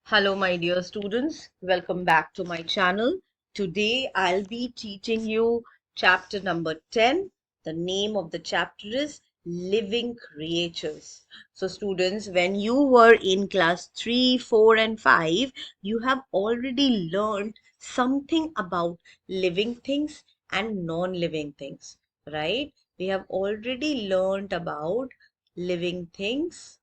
Hello, my dear students. Welcome back to my channel. Today, I'll be teaching you chapter number 10. The name of the chapter is Living Creatures. So, students, when you were in class 3, 4, and 5, you have already learned something about living things and non-living things, right? We have already learned about living things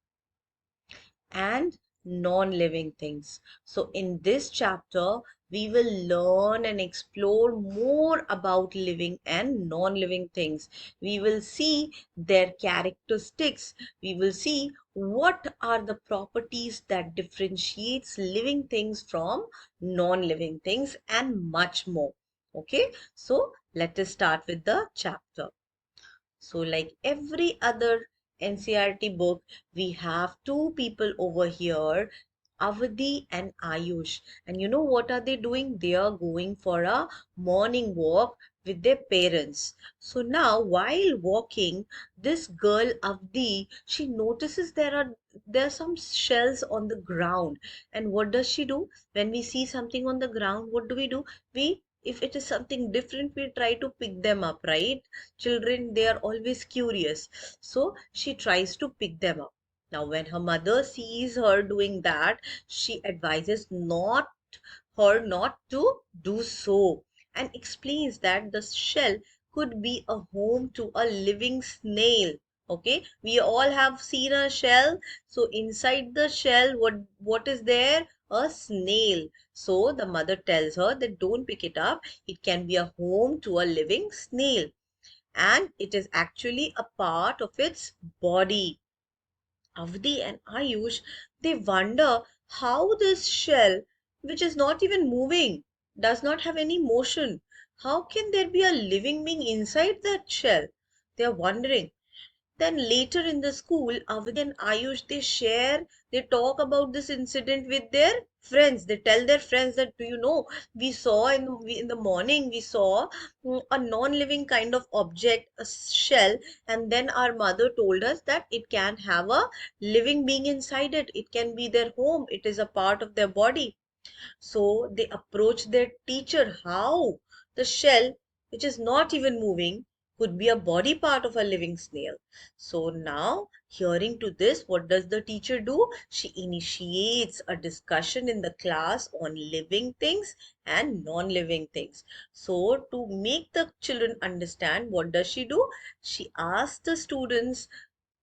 and non-living things. So in this chapter, we will learn and explore more about living and non-living things. We will see their characteristics. We will see what are the properties that differentiates living things from non-living things and much more. Okay, so let us start with the chapter. So, like every other NCRT book, we have two people over here, Avadi and Ayush. And you know what are they doing? They are going for a morning walk with their parents. So now, while walking, this girl Avdi, she notices there are some shells on the ground. And what does she do? When we see something on the ground, what do? We If it is something different, we try to pick them up, right? Children, they are always curious. So she tries to pick them up. Now, when her mother sees her doing that, she advises not to do so and explains that the shell could be a home to a living snail. Okay, we all have seen a shell. So inside the shell, what is there? A snail. So the mother tells her that don't pick it up. It can be a home to a living snail, and it is actually a part of its body. Avdi and Ayush, they wonder how this shell, which is not even moving, does not have any motion, how can there be a living being inside that shell? They are wondering. Then later in the school, Avadi and Ayush, they talk about this incident with their friends. They tell their friends that, do you know, we saw in the morning, we saw a non-living kind of object, a shell, and then our mother told us that it can have a living being inside it. It can be their home. It is a part of their body. So they approach their teacher how the shell, which is not even moving, could be a body part of a living snail. So now, hearing to this, what does the teacher do? She initiates a discussion in the class on living things and non-living things. So to make the children understand, what does she do? She asks the students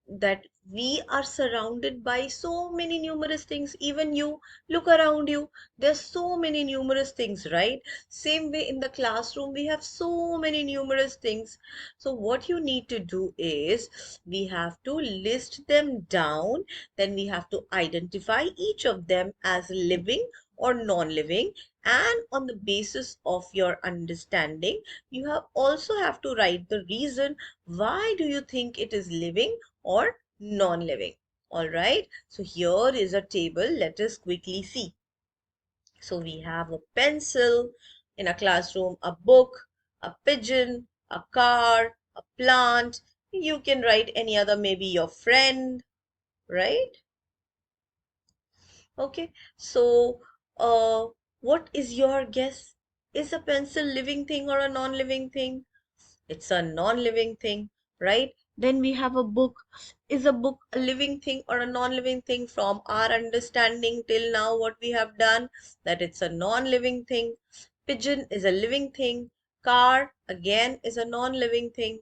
that we are surrounded by so many numerous things. Even you look around you, there's so many numerous things, right? Same way in the classroom, we have so many numerous things. So what you need to do is we have to list them down, then we have to identify each of them as living or non-living, and on the basis of your understanding, you have also have to write the reason why do you think it is living or non-living. All right, so here is a table. Let us quickly see. So we have a pencil in a classroom, a book, a pigeon, a car, a plant. You can write any other, maybe your friend, right? Okay, so what is your guess? Is a pencil living thing or a non-living thing? It's a non-living thing, right? Then we have a book. Is a book a living thing or a non-living thing? From our understanding till now, what we have done, that it's a non-living thing. Pigeon is a living thing. Car, again, is a non-living thing.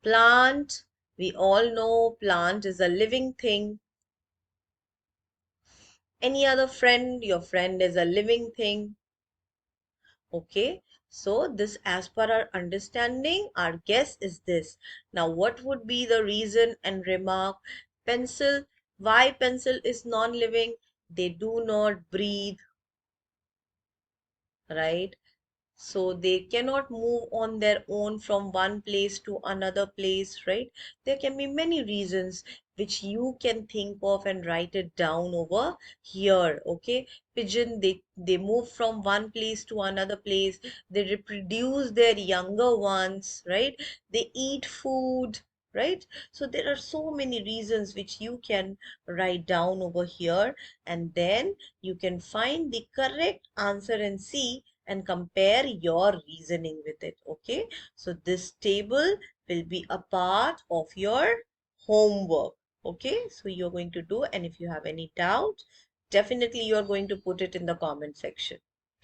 Plant, we all know plant is a living thing. Any other friend, your friend is a living thing. Okay, so this, as per our understanding, our guess is this. Now, what would be the reason and remark? Pencil, why pencil is non-living? They do not breathe, right? So they cannot move on their own from one place to another place, right? There can be many reasons which you can think of and write it down over here. Okay, pigeon, they move from one place to another place. They reproduce their younger ones, right? They eat food, right? So there are so many reasons which you can write down over here, and then you can find the correct answer and see and compare your reasoning with it. Okay, so this table will be a part of your homework. Okay, so you're going to do, and if you have any doubt, definitely you're going to put it in the comment section.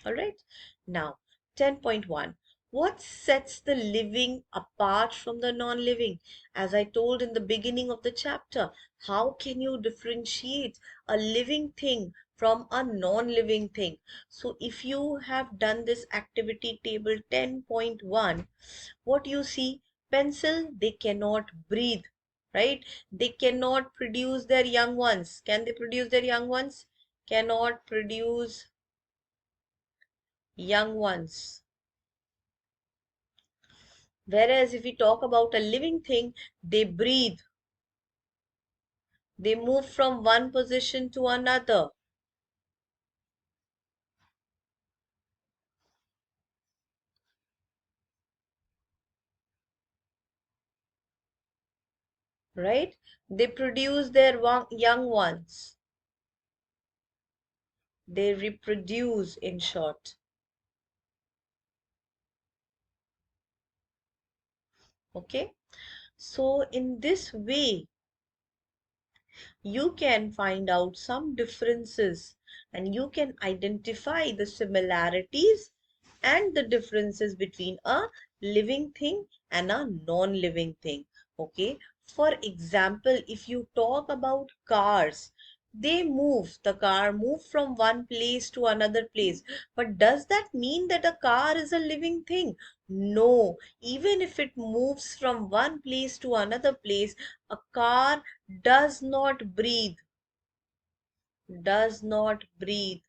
All right, now 10.1, what sets the living apart from the non-living? As I told in the beginning of the chapter, how can you differentiate a living thing from a non-living thing? So if you have done this activity table 10.1, what you see, pencil, they cannot breathe, right? They cannot produce their young ones. Can they produce their young ones? Cannot produce young ones. Whereas if we talk about a living thing, they breathe, they move from one position to another, right? They produce their young ones, they reproduce, in short. Okay, so in this way you can find out some differences and you can identify the similarities and the differences between a living thing and a non-living thing. Okay, for example, if you talk about cars, they move, the car move from one place to another place, but does that mean that a car is a living thing? No, even if it moves from one place to another place, a car does not breathe, does not breathe,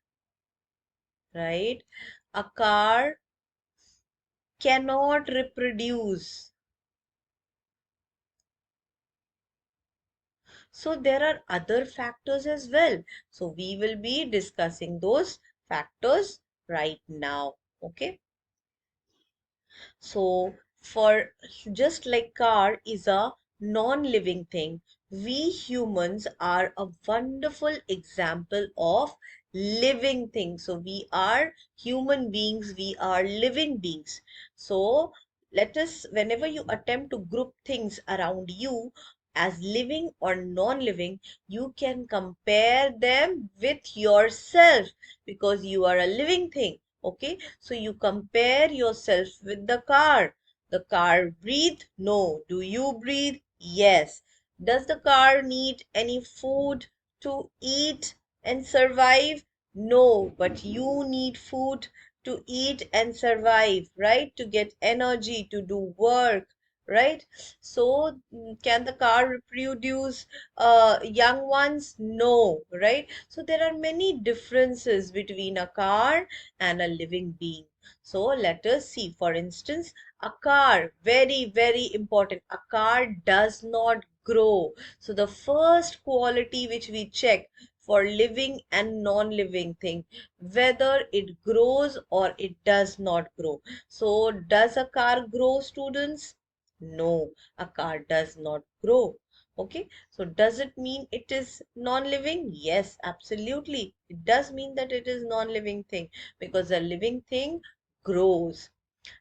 right? A car cannot reproduce. So there are other factors as well. So we will be discussing those factors right now. Okay. So for just like car is a non-living thing, we humans are a wonderful example of living things. So we are human beings, we are living beings. So let us, whenever you attempt to group things around you as living or non-living, you can compare them with yourself because you are a living thing. Okay, so you compare yourself with the car. The car breathe? No. Do you breathe? Yes. Does the car need any food to eat and survive? No, but you need food to eat and survive, right? To get energy to do work, right? So can the car reproduce young ones? No, right? So there are many differences between a car and a living being. So let us see, for instance, a car, very, very important. A car does not grow. So the first quality which we check for living and non-living thing, whether it grows or it does not grow. So does a car grow, students? No, a car does not grow. Okay, so does it mean it is non-living? Yes, absolutely. It does mean that it is non-living thing because a living thing grows.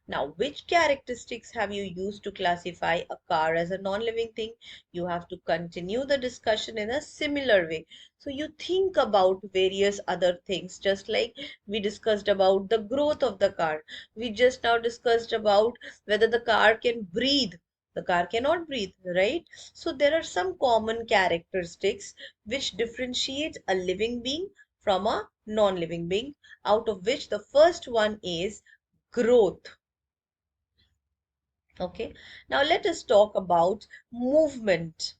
Now, which characteristics have you used to classify a car as a non-living thing? You have to continue the discussion in a similar way. So you think about various other things, just like we discussed about the growth of the car. We just now discussed about whether the car can breathe. The car cannot breathe, right? So there are some common characteristics which differentiate a living being from a non-living being, out of which the first one is growth. Okay, now let us talk about movement.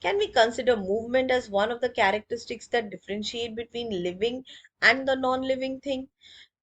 Can we consider movement as one of the characteristics that differentiate between living and the non-living thing?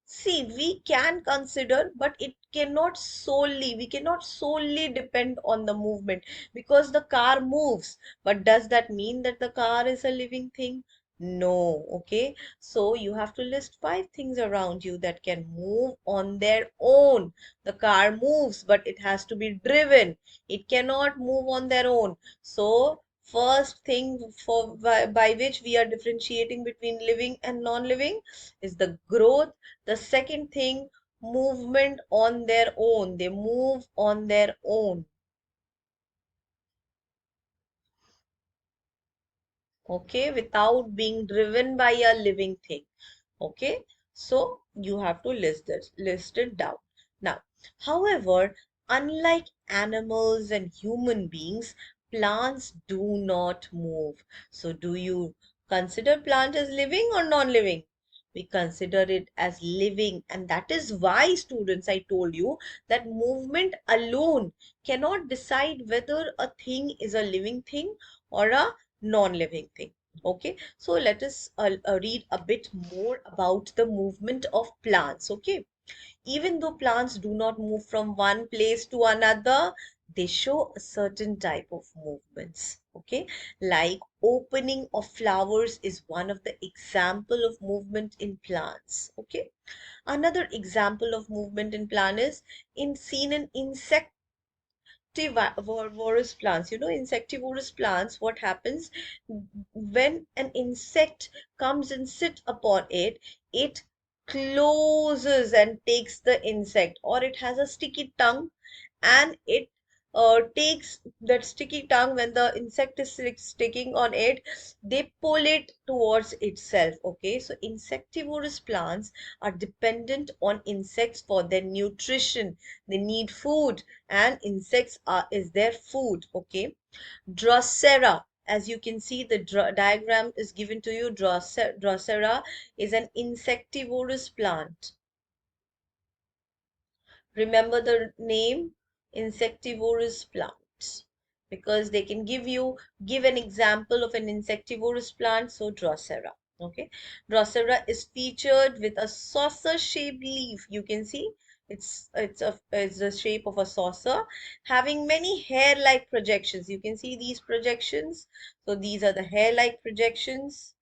See, we can consider, but we cannot solely depend on the movement because the car moves. But does that mean that the car is a living thing? No. Okay, so you have to list 5 things around you that can move on their own. The car moves, but it has to be driven. It cannot move on their own. So first thing by which we are differentiating between living and non-living is the growth. The second thing, movement on their own. They move on their own. Okay, without being driven by a living thing. Okay, so you have to list it down. Now, however, unlike animals and human beings, plants do not move. So do you consider plant as living or non-living? We consider it as living, and that is why, students, I told you that movement alone cannot decide whether a thing is a living thing or a non-living thing. Okay, so let us read a bit more about the movement of plants. Okay, even though plants do not move from one place to another, they show a certain type of movements. Okay, like opening of flowers is one of the example of movement in plants. Okay, another example of movement in plant is in seen in insectivorous plants. Insectivorous plants, what happens when an insect comes and sit upon it, it closes and takes the insect, or it has a sticky tongue and it takes that sticky tongue. When the insect is sticking on it, they pull it towards itself. Okay, so insectivorous plants are dependent on insects for their nutrition. They need food, and insects is their food. Okay, Drosera, as you can see, the diagram is given to you. Drosera is an insectivorous plant. Remember the name, insectivorous plants, because they can give an example of an insectivorous plant. So Drosera. Okay, Drosera is featured with a saucer shaped leaf. You can see it's the shape of a saucer, having many hair like projections. You can see these projections. So these are the hair like projections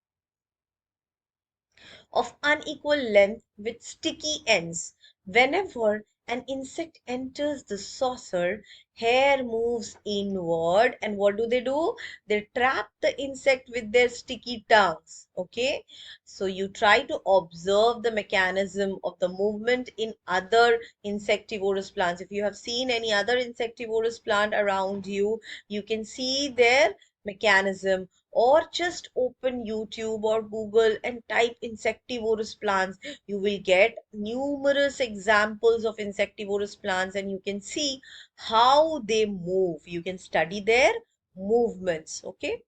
of unequal length with sticky ends. Whenever an insect enters the saucer, hair moves inward, and what do? They trap the insect with their sticky tongues. Okay, so you try to observe the mechanism of the movement in other insectivorous plants. If you have seen any other insectivorous plant around you, you can see their mechanism, or just open YouTube or Google and type insectivorous plants. You will get numerous examples of insectivorous plants, and you can see how they move. You can study their movements. Okay,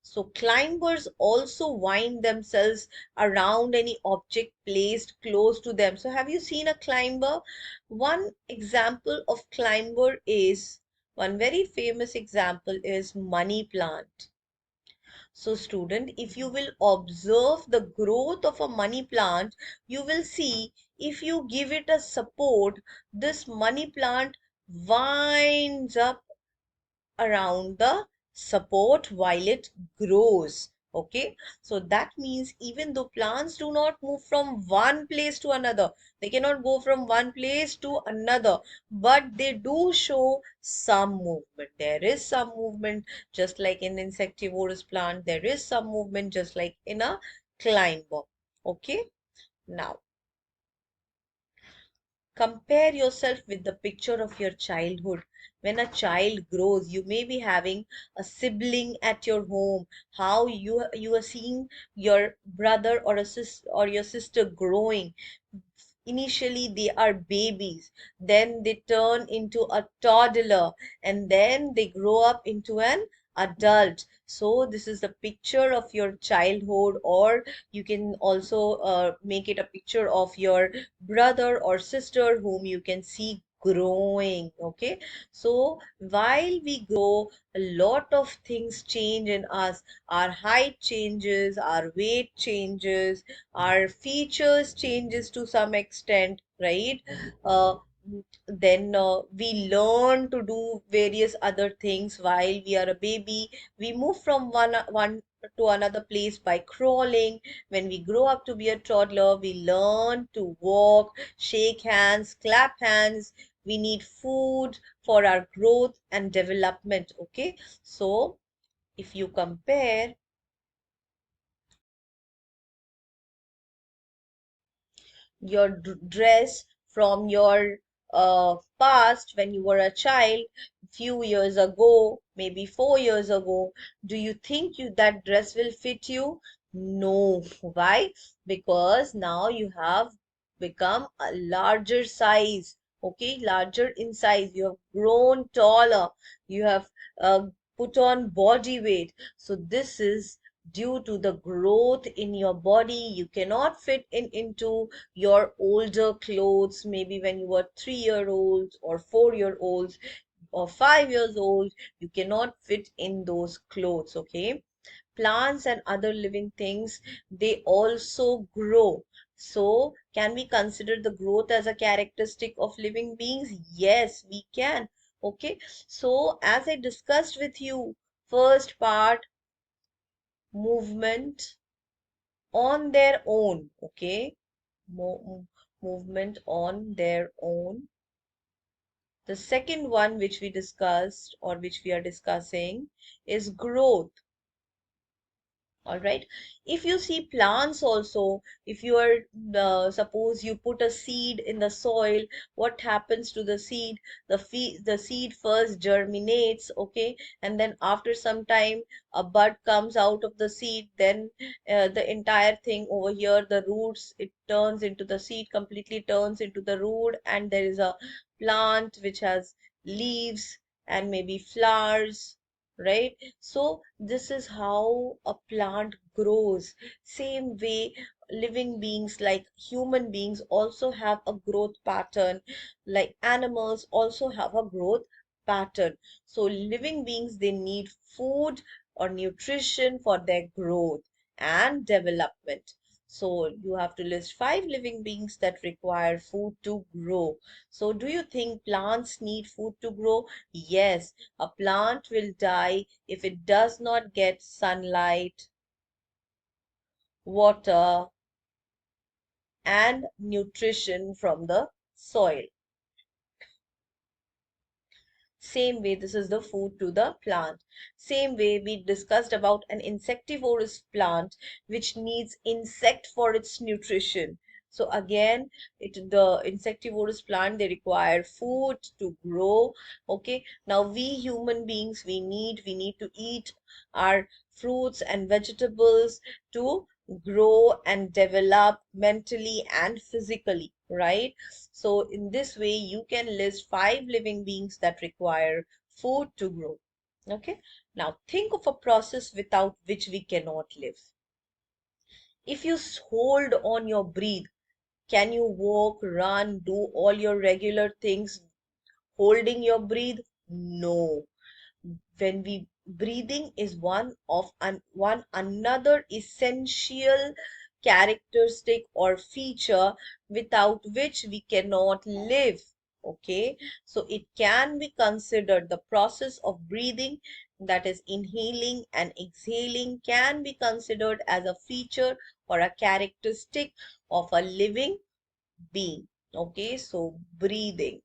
so climbers also wind themselves around any object placed close to them. So have you seen a climber? One example of climber is, one very famous example is money plant. So student, if you will observe the growth of a money plant, you will see if you give it a support, this money plant winds up around the support while it grows. Okay, so that means even though plants do not move from one place to another, they cannot go from one place to another, but they do show some movement. There is some movement, just like in insectivorous plant, there is some movement, just like in a climber. Okay, now compare yourself with the picture of your childhood. When a child grows, you may be having a sibling at your home. How you are seeing your brother or a sister or your sister growing. Initially they are babies, then they turn into a toddler, and then they grow up into an adult. So this is the picture of your childhood, or you can also make it a picture of your brother or sister whom you can see growing. Okay, so while we grow, a lot of things change in us. Our height changes, our weight changes, our features changes to some extent, right? uh, then we learn to do various other things while we are a baby. We move from one to another place by crawling. When we grow up to be a toddler, we learn to walk, shake hands, clap hands. We need food for our growth and development. Okay, so if you compare your dress from your past when you were a child, few years ago, maybe 4 years ago, do you think that dress will fit you? No. Why? Because now you have become a larger size. Okay, larger in size. You have grown taller. You have uh, put on body weight. So this is due to the growth in your body. You cannot fit into your older clothes, maybe when you were 3 year olds or 4 year olds or 5 years old. You cannot fit in those clothes. Okay, plants and other living things, they also grow. So can we consider the growth as a characteristic of living beings? Yes, we can. Okay, so as I discussed with you, first part, movement on their own. Okay, movement on their own. The second one which we discussed, or which we are discussing, is growth. All right, if you see plants also, if you are suppose you put a seed in the soil, what happens to the seed? The seed first germinates, okay, and then after some time a bud comes out of the seed. Then the entire thing over here, the roots, it turns into the seed, completely turns into the root, and there is a plant which has leaves and maybe flowers, right? So this is how a plant grows. Same way, living beings like human beings also have a growth pattern, like animals also have a growth pattern. So living beings, they need food or nutrition for their growth and development. So you have to list 5 living beings that require food to grow. So do you think plants need food to grow? Yes, a plant will die if it does not get sunlight, water, and nutrition from the soil. Same way, this is the food to the plant. Same way, we discussed about an insectivorous plant which needs insect for its nutrition. So again, the insectivorous plant, they require food to grow. Okay, now we human beings, we need to eat our fruits and vegetables to grow and develop mentally and physically, right? So in this way, you can list 5 living beings that require food to grow. Okay. Now think of a process without which we cannot live. If you hold on your breath, can you walk, run, do all your regular things holding your breath? No. When we breathing is one another essential characteristic or feature without which we cannot live. Okay, so it can be considered, the process of breathing, that is inhaling and exhaling, can be considered as a feature or a characteristic of a living being. Okay, so breathing.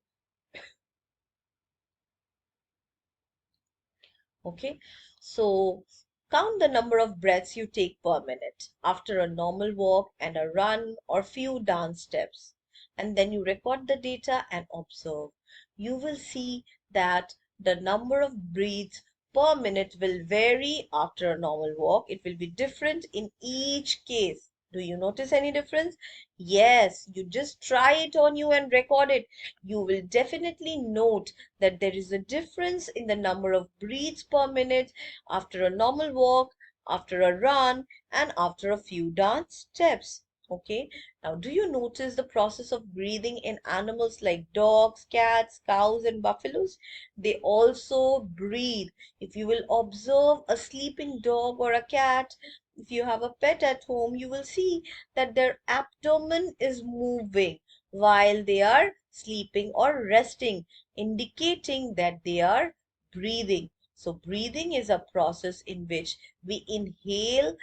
Okay, so count the number of breaths you take per minute after a normal walk and a run or few dance steps, and then you record the data and observe. You will see that the number of breaths per minute will vary after a normal walk. It will be different in each case. Do you notice any difference? Yes, you just try it on you and record it. You will definitely note that there is a difference in the number of breaths per minute after a normal walk, after a run, and after a few dance steps. Okay, now do you notice the process of breathing in animals like dogs, cats, cows, and buffaloes? They also breathe. If you will observe a sleeping dog or a cat, if you have a pet at home, you will see that their abdomen is moving while they are sleeping or resting, indicating that they are breathing. So breathing is a process in which we inhale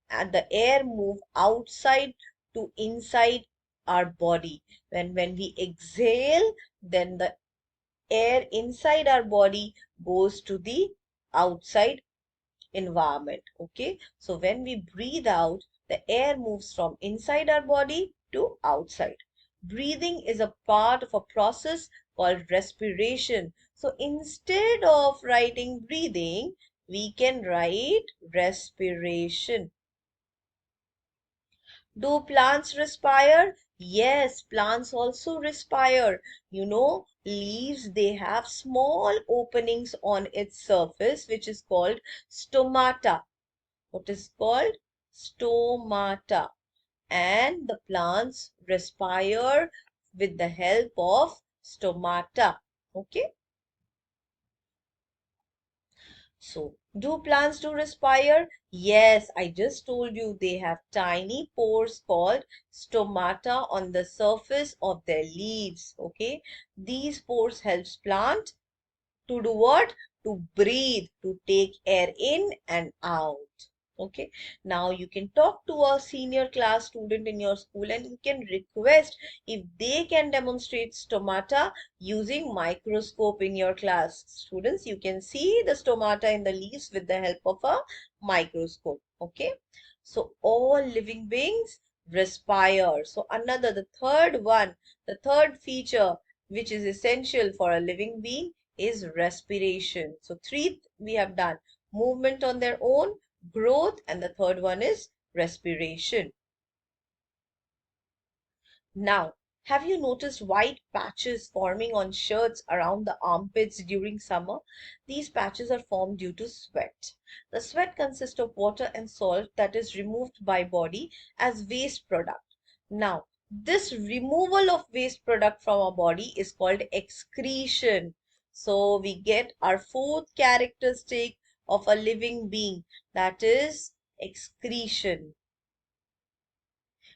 and the air move outside to inside our body. When we exhale, then the air inside our body goes to the outside environment. Okay, so when we breathe out, the air moves from inside our body to outside. Breathing is a part of a process called respiration. So instead of writing breathing, we can write respiration. Do plants respire? Yes, plants also respire. You know, leaves, they have small openings on its surface, which is called stomata. What is called? Stomata. And the plants respire with the help of stomata. Okay. So, do plants do respire? Yes, I just told you they have tiny pores called stomata on the surface of their leaves. Okay, these pores helps plant to do what? To breathe, to take air in and out. Okay, now you can talk to a senior class student in your school and you can request if they can demonstrate stomata using microscope in your class. Students, you can see the stomata in the leaves with the help of a microscope. Okay, so all living beings respire. So another, the third one, the third feature which is essential for a living being is respiration. So three we have done: movement on their own, growth, and the third one is respiration. Now, have you noticed white patches forming on shirts around the armpits during summer? These patches are formed due to sweat. The sweat consists of water and salt that is removed by body as waste product. Now, this removal of waste product from our body is called excretion. So we get our fourth characteristic of a living being, that is excretion.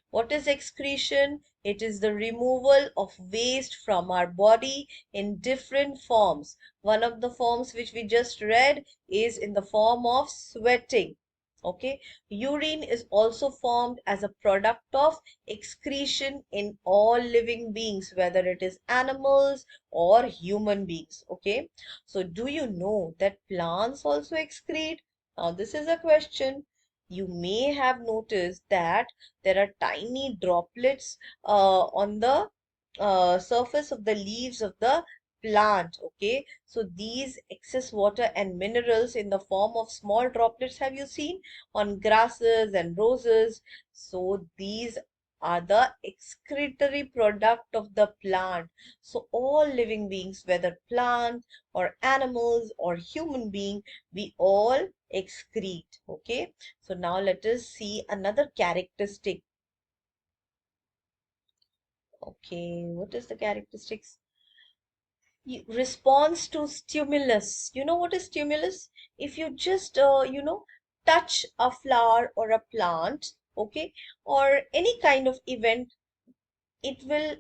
What is excretion? It is the removal of waste from our body in different forms. One of the forms which we just read is in the form of sweating. Okay, urine is also formed as a product of excretion in all living beings, whether it is animals or human beings. Okay, so do you know that plants also excrete? Now, this is a question. You may have noticed that there are tiny droplets on the surface of the leaves of the plant. Okay, so these excess water and minerals in the form of small droplets, have you seen on grasses and roses? So these are the excretory product of the plant. So all living beings, whether plant or animals or human being, we all excrete. Okay, so now let us see another characteristic. Okay, what is the characteristics? Response to stimulus. You know what is stimulus? If you just touch a flower or a plant, okay, or any kind of event, it will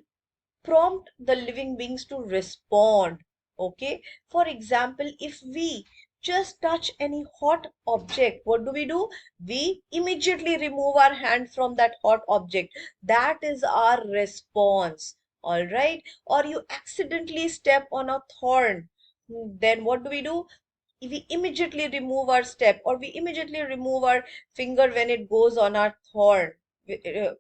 prompt the living beings to respond. Okay, for example, if we just touch any hot object, what do? We immediately remove our hand from that hot object. That is our response. All right, or you accidentally step on a thorn, then what do? We immediately remove our step, or we immediately remove our finger when it goes on our thorn.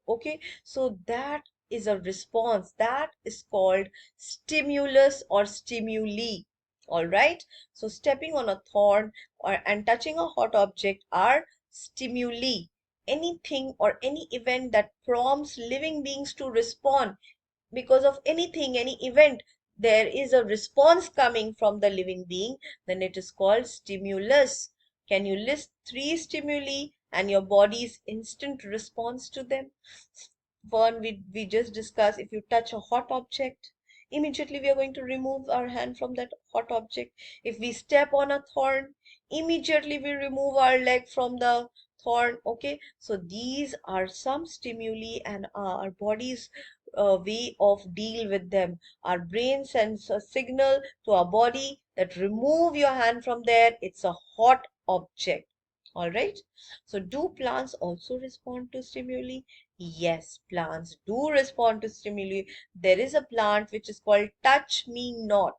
Okay, so that is a response that is called stimulus or stimuli. All right, so stepping on a thorn or and touching a hot object are stimuli. Anything or any event that prompts living beings to respond because of anything, any event, there is a response coming from the living being, then it is called stimulus. Can you list three stimuli and your body's instant response to them? One, we just discussed, if you touch a hot object, immediately we are going to remove our hand from that hot object. If we step on a thorn, immediately we remove our leg from the thorn. Okay, so these are some stimuli and our body's way of deal with them. Our brain sends a signal to our body that remove your hand from there, it's a hot object. All right, so do plants also respond to stimuli? Yes, plants do respond to stimuli. There is a plant which is called touch me not.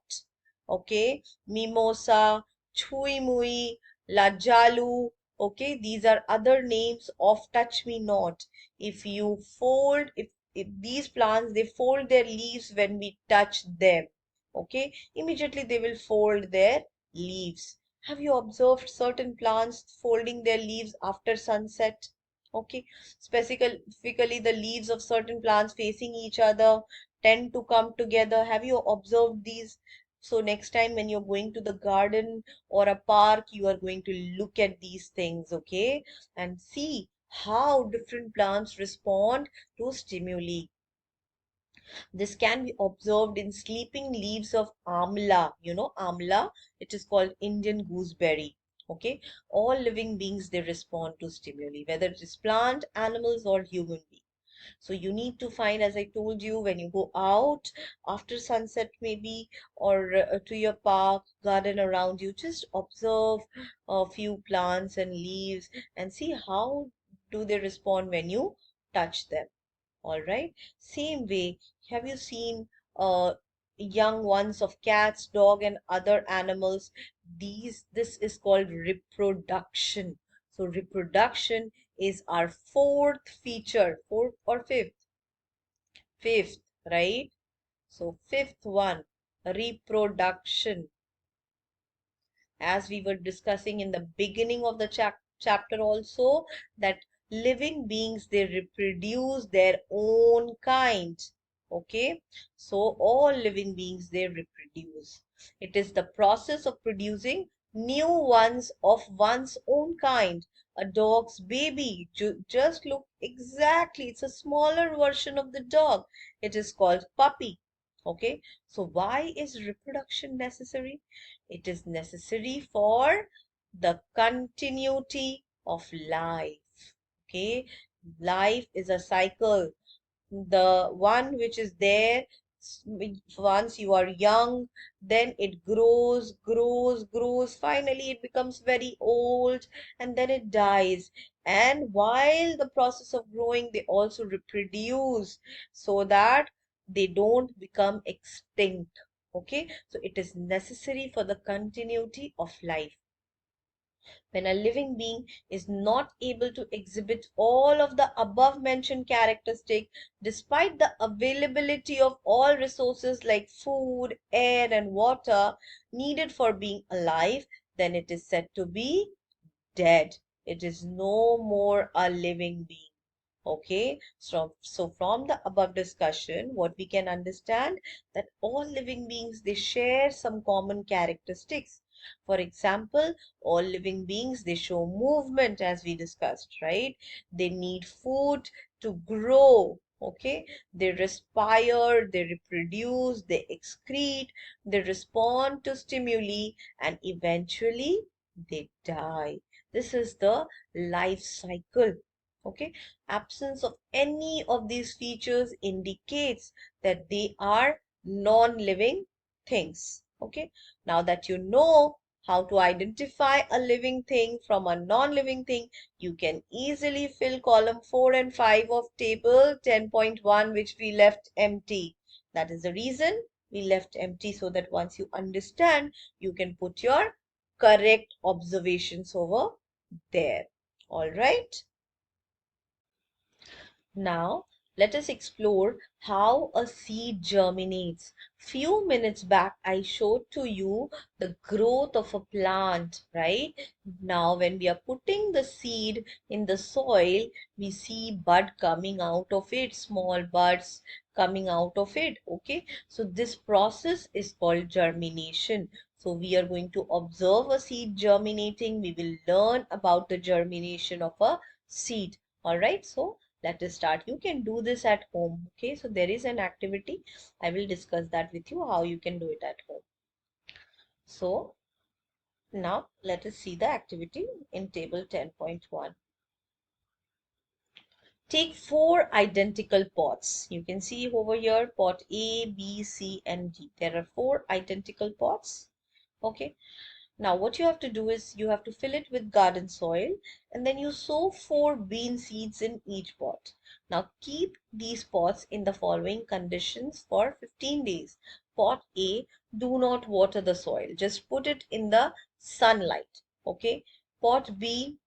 Okay, mimosa, chui mui, lajalu. Okay, these are other names of touch me not. If you fold, if these plants, they fold their leaves when we touch them. Okay, immediately they will fold their leaves. Have you observed certain plants folding their leaves after sunset? Okay, specifically the leaves of certain plants facing each other tend to come together. Have you observed these? So next time when you're going to the garden or a park, you are going to look at these things, okay, and see how different plants respond to stimuli. This can be observed in sleeping leaves of amla. You know, amla, it is called Indian gooseberry. Okay, all living beings, they respond to stimuli, whether it is plant, animals, or human beings. So you need to find, as I told you, when you go out after sunset, maybe, or to your park, garden around you, just observe a few plants and leaves and see how do they respond when you touch them. All right. Same way, have you seen young ones of cats, dog, and other animals? This is called reproduction. So reproduction is our fourth feature, fourth or fifth? Fifth, right? So fifth one, reproduction. As we were discussing in the beginning of the chapter also, that living beings, they reproduce their own kind. Okay, so all living beings, they reproduce. It is the process of producing new ones of one's own kind. A dog's baby just look exactly, it's a smaller version of the dog. It is called puppy. Okay, so why is reproduction necessary? It is necessary for the continuity of life. Okay, life is a cycle. The one which is there, once you are young, then it grows. Finally, it becomes very old and then it dies. And while the process of growing, they also reproduce so that they don't become extinct. Okay, so it is necessary for the continuity of life. When a living being is not able to exhibit all of the above mentioned characteristics, despite the availability of all resources like food, air, and water needed for being alive, then it is said to be dead. It is no more a living being. Okay, so from the above discussion, what we can understand, that all living beings, they share some common characteristics. For example, all living beings, they show movement, as we discussed, right? They need food to grow. Okay, they respire, they reproduce, they excrete, they respond to stimuli, and eventually they die. This is the life cycle. Okay, absence of any of these features indicates that they are non-living things. Okay, now that you know how to identify a living thing from a non-living thing, you can easily fill column 4 and 5 of table 10.1, which we left empty. That is the reason we left empty, so that once you understand, you can put your correct observations over there. All right. Now, let us explore how a seed germinates. Few minutes back, I showed to you the growth of a plant, right? Now, when we are putting the seed in the soil, we see bud coming out of it, small buds coming out of it. Okay, so this process is called germination. So we are going to observe a seed germinating. We will learn about the germination of a seed. All right, so let us start. You can do this at home. Okay, so there is an activity. I will discuss that with you, how you can do it at home. So now let us see the activity in table 10.1. Take four identical pots. You can see over here pot A, B, C, and D. There are four identical pots. Okay. Now what you have to do is you have to fill it with garden soil, and then you sow four bean seeds in each pot. Now keep these pots in the following conditions for 15 days. Pot A, do not water the soil. Just put it in the sunlight. Okay. Pot B,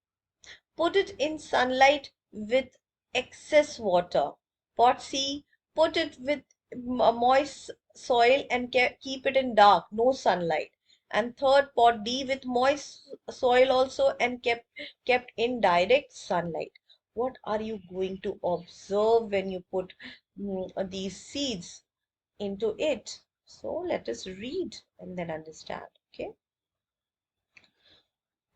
put it in sunlight with excess water. Pot C, put it with moist soil and keep it in dark, no sunlight. And third, pot D with moist soil also and kept in direct sunlight. What are you going to observe when you put these seeds into it? So let us read and then understand. Okay.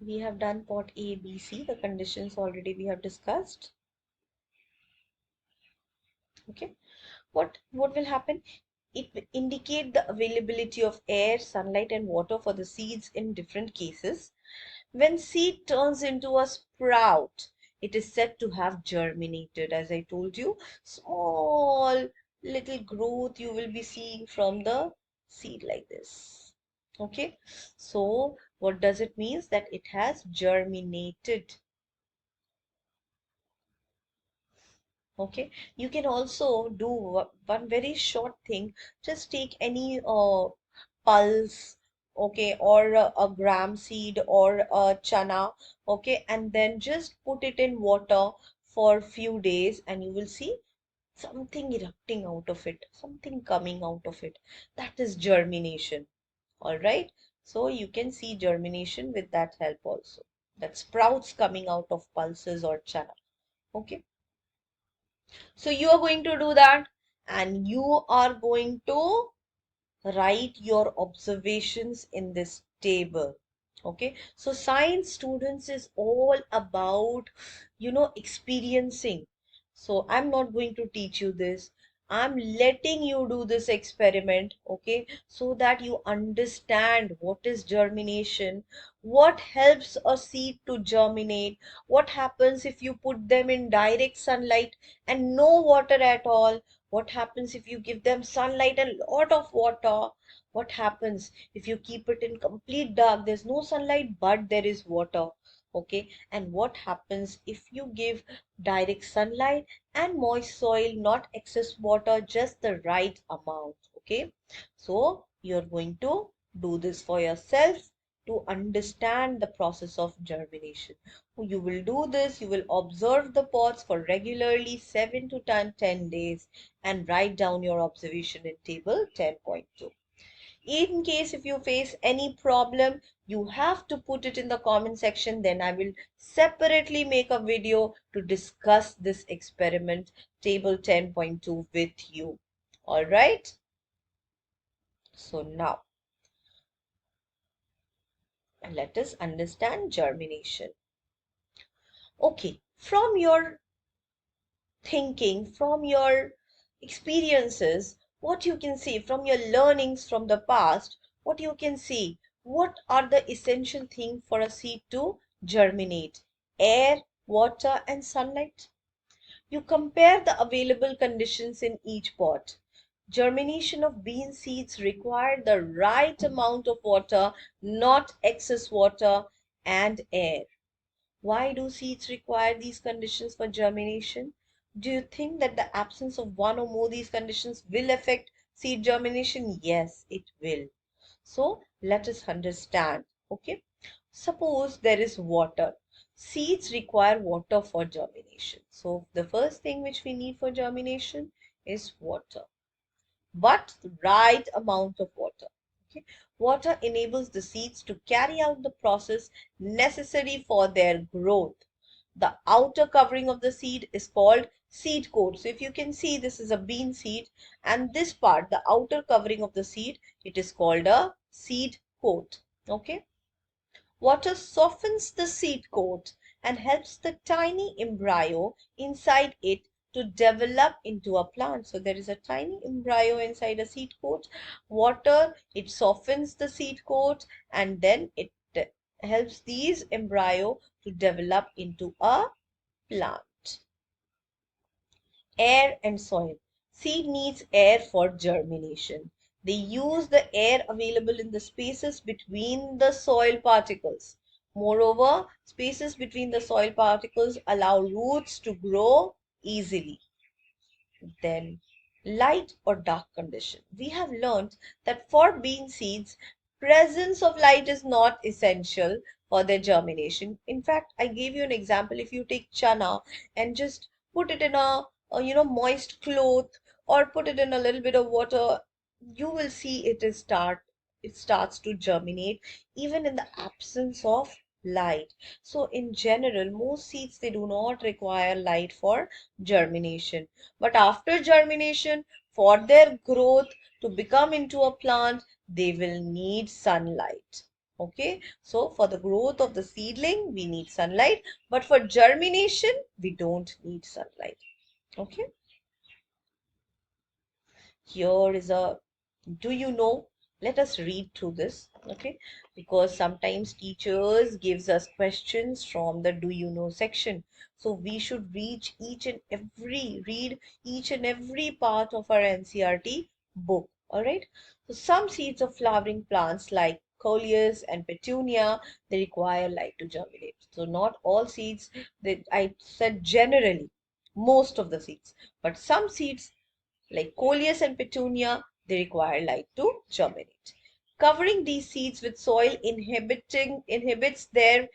We have done pot A, B, C. The conditions already we have discussed. Okay. What will happen? It will indicate the availability of air, sunlight, and water for the seeds in different cases. When seed turns into a sprout, it is said to have germinated. As I told you, small little growth you will be seeing from the seed like this. Okay. So what does it mean? That it has germinated. Okay, you can also do one very short thing. Just take any pulse, okay, or a gram seed or a chana, okay, and then just put it in water for few days, and you will see something erupting out of it, something coming out of it. That is germination. All right, so you can see germination with that help also. That sprouts coming out of pulses or chana. Okay. So you are going to do that, and you are going to write your observations in this table. Okay, so science students is all about, experiencing. So I'm not going to teach you this. I'm letting you do this experiment, okay, so that you understand what is germination, what helps a seed to germinate, what happens if you put them in direct sunlight and no water at all, what happens if you give them sunlight and lot of water, what happens if you keep it in complete dark, there's no sunlight but there is water. Okay, and what happens if you give direct sunlight and moist soil, not excess water, just the right amount. Okay, so you're going to do this for yourself to understand the process of germination. You will do this, you will observe the pots for regularly 7 to 10 days and write down your observation in table 10.2. In case if you face any problem, you have to put it in the comment section. Then I will separately make a video to discuss this experiment table 10.2 with you. All right. So now let us understand germination. Okay, from your thinking, from your experiences, what you can see, from your learnings from the past, what you can see, what are the essential things for a seed to germinate? Air, water, and sunlight. You compare the available conditions in each pot. Germination of bean seeds require the right amount of water, not excess water, and air. Why do seeds require these conditions for germination? Do you think that the absence of one or more these conditions will affect seed germination? Yes, it will. So let us understand. Okay. Suppose there is water. Seeds require water for germination. So the first thing which we need for germination is water, but the right amount of water. Okay. Water enables the seeds to carry out the process necessary for their growth. The outer covering of the seed is called seed coat. So if you can see, this is a bean seed, and this part, the outer covering of the seed, it is called a seed coat. Okay. Water softens the seed coat and helps the tiny embryo inside it to develop into a plant. So there is a tiny embryo inside a seed coat. Water, it softens the seed coat, and then it helps these embryo to develop into a plant. Air and soil. Seed needs air for germination. They use the air available in the spaces between the soil particles. Moreover, spaces between the soil particles allow roots to grow easily. Then, light or dark condition. We have learned that for bean seeds, presence of light is not essential for their germination. In fact, I gave you an example. If you take chana and just put it in a moist cloth, or put it in a little bit of water, you will see it starts to germinate even in the absence of light. So in general, most seeds, they do not require light for germination. But after germination, for their growth to become into a plant, they will need sunlight. Okay, so for the growth of the seedling, we need sunlight, but for germination, we don't need sunlight. Okay, here is a do you know? Let us read through this. Okay, because sometimes teachers gives us questions from the do you know section, so we should read each and every part of our NCRT book. All right, so some seeds of flowering plants like coleus and petunia, they require light to germinate. So not all seeds, that I said generally, most of the seeds, but some seeds like coleus and petunia, they require light to germinate. Covering these seeds with soil inhibits their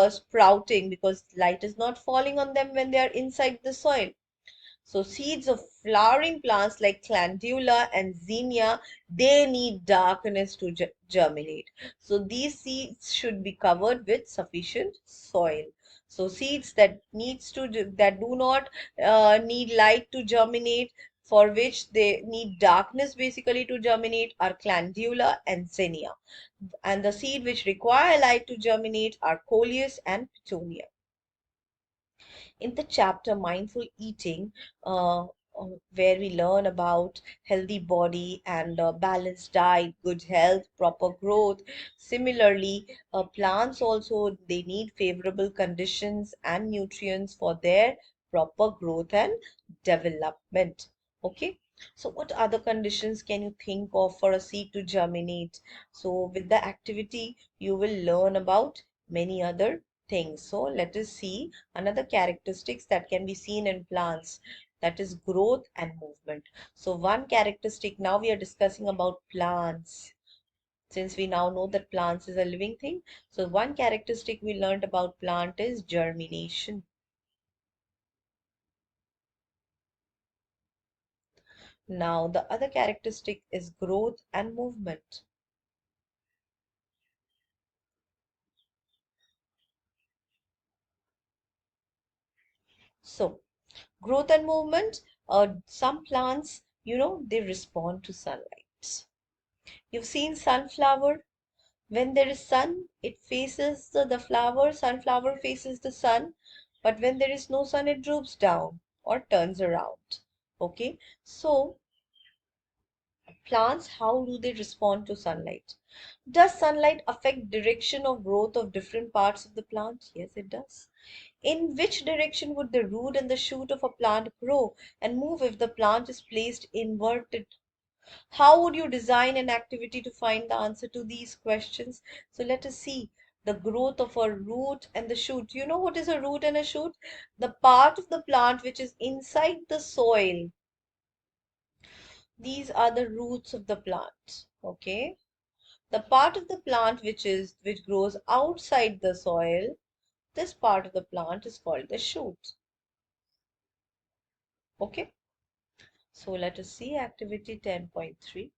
sprouting, because light is not falling on them when they are inside the soil. So seeds of flowering plants like calendula and zinnia, they need darkness to germinate. So these seeds should be covered with sufficient soil. So seeds that do not need light to germinate, for which they need darkness basically to germinate, are calendula and zinnia. And the seed which require light to germinate are coleus and petunia. In the chapter Mindful Eating, where we learn about healthy body and balanced diet, good health, proper growth. Similarly, plants also, they need favorable conditions and nutrients for their proper growth and development. Okay. So what other conditions can you think of for a seed to germinate? So with the activity, you will learn about many other things. So let us see another characteristics that can be seen in plants, that is growth and movement. So one characteristic, now we are discussing about plants, since we now know that plants is a living thing. So one characteristic we learned about plant is germination. Now the other characteristic is growth and movement. So growth and movement, some plants, they respond to sunlight. You've seen sunflower. When there is sun, it faces the flower, sunflower faces the sun, but when there is no sun, it droops down or turns around. Okay, so plants, how do they respond to sunlight? Does sunlight affect direction of growth of different parts of the plant? Yes, it does. In which direction would the root and the shoot of a plant grow and move if the plant is placed inverted? How would you design an activity to find the answer to these questions? So let us see the growth of a root and the shoot. You know what is a root and a shoot? The part of the plant which is inside the soil. These are the roots of the plant. Okay. The part of the plant which grows outside the soil, this part of the plant is called the shoot. Okay. So let us see activity 10.3.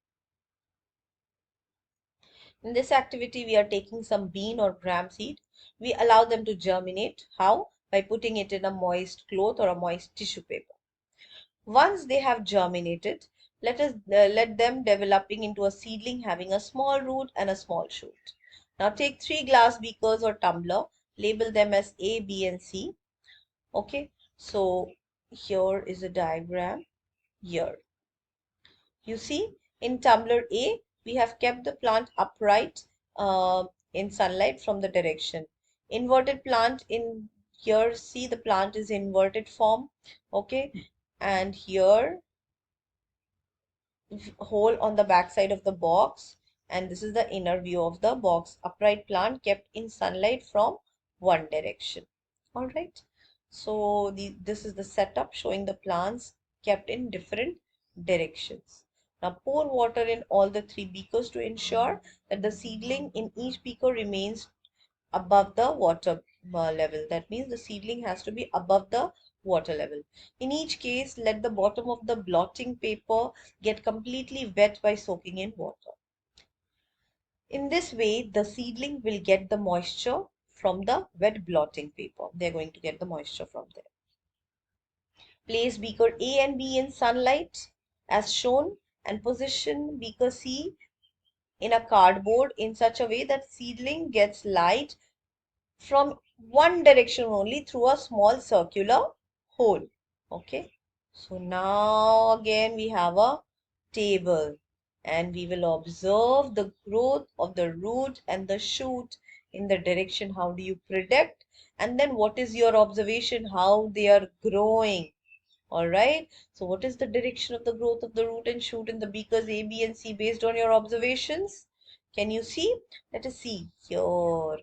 In this activity, we are taking some bean or gram seed. We allow them to germinate. How? By putting it in a moist cloth or a moist tissue paper. Once they have germinated, let them developing into a seedling having a small root and a small shoot. Now take 3 glass beakers or tumbler. Label them as A, B, and C. Okay. So here is a diagram here. You see, in tumbler A, we have kept the plant upright in sunlight from the direction. Inverted plant in here, see the plant is inverted form. Okay. and here hole on the back side of the box, and this is the inner view of the box. Upright plant kept in sunlight from one direction. All right, so this is the setup showing the plants kept in different directions. Now pour water in all the three beakers to ensure that the seedling in each beaker remains above the water level. That means the seedling has to be above the water level. In each case, let the bottom of the blotting paper get completely wet by soaking in water. In this way, the seedling will get the moisture from the wet blotting paper. They're going to get the moisture from there. Place beaker A and B in sunlight as shown, and position beaker C in a cardboard in such a way that seedling gets light from one direction only through a small circular hole. Okay, so now again we have a table, and we will observe the growth of the root and the shoot in the direction. How do you predict? And then what is your observation? How they are growing. All right, so what is the direction of the growth of the root and shoot in the beakers A, B and C based on your observations? Can you see? Let us see here.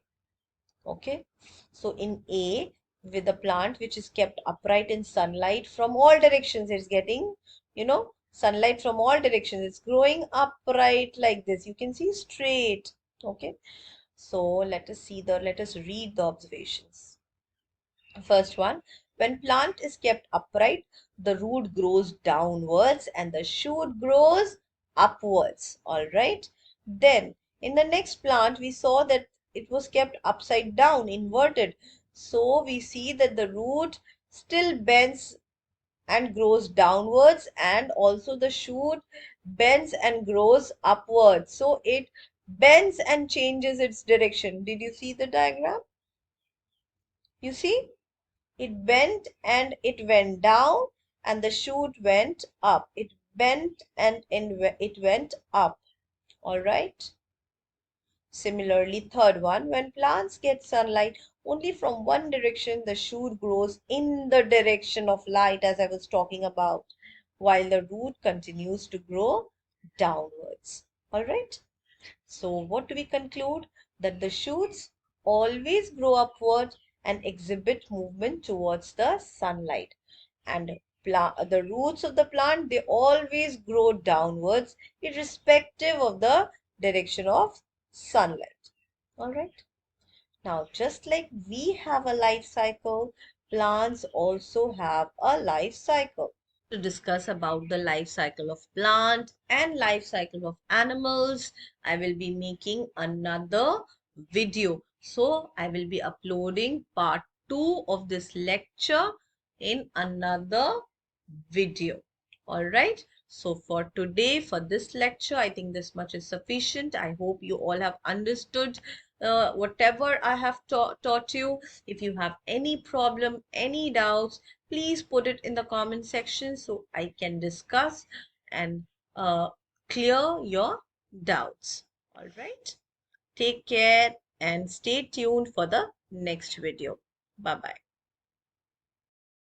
Okay, so in A, with the plant which is kept upright in sunlight from all directions, it's getting, sunlight from all directions. It's growing upright like this. You can see straight. Okay, so let us read the observations. First one, when plant is kept upright, the root grows downwards and the shoot grows upwards. All right. Then in the next plant, we saw that it was kept upside down, inverted. So we see that the root still bends and grows downwards, and also the shoot bends and grows upwards. So it bends and changes its direction. Did you see the diagram? You see? It bent and it went down, and the shoot went up. It bent and it went up. All right. Similarly, third one, when plants get sunlight only from one direction, the shoot grows in the direction of light, as I was talking about, while the root continues to grow downwards. All right. So what do we conclude? That the shoots always grow upward and exhibit movement towards the sunlight. And the roots of the plant, they always grow downwards irrespective of the direction of sunlight. All right. Now, just like we have a life cycle, plants also have a life cycle. To discuss about the life cycle of plant and life cycle of animals, I will be making another video. So I will be uploading part 2 of this lecture in another video. All right. So for today, for this lecture, I think this much is sufficient. I hope you all have understood whatever I have taught you. If you have any problem, any doubts, please put it in the comment section so I can discuss and clear your doubts. All right. Take care and stay tuned for the next video. Bye-bye.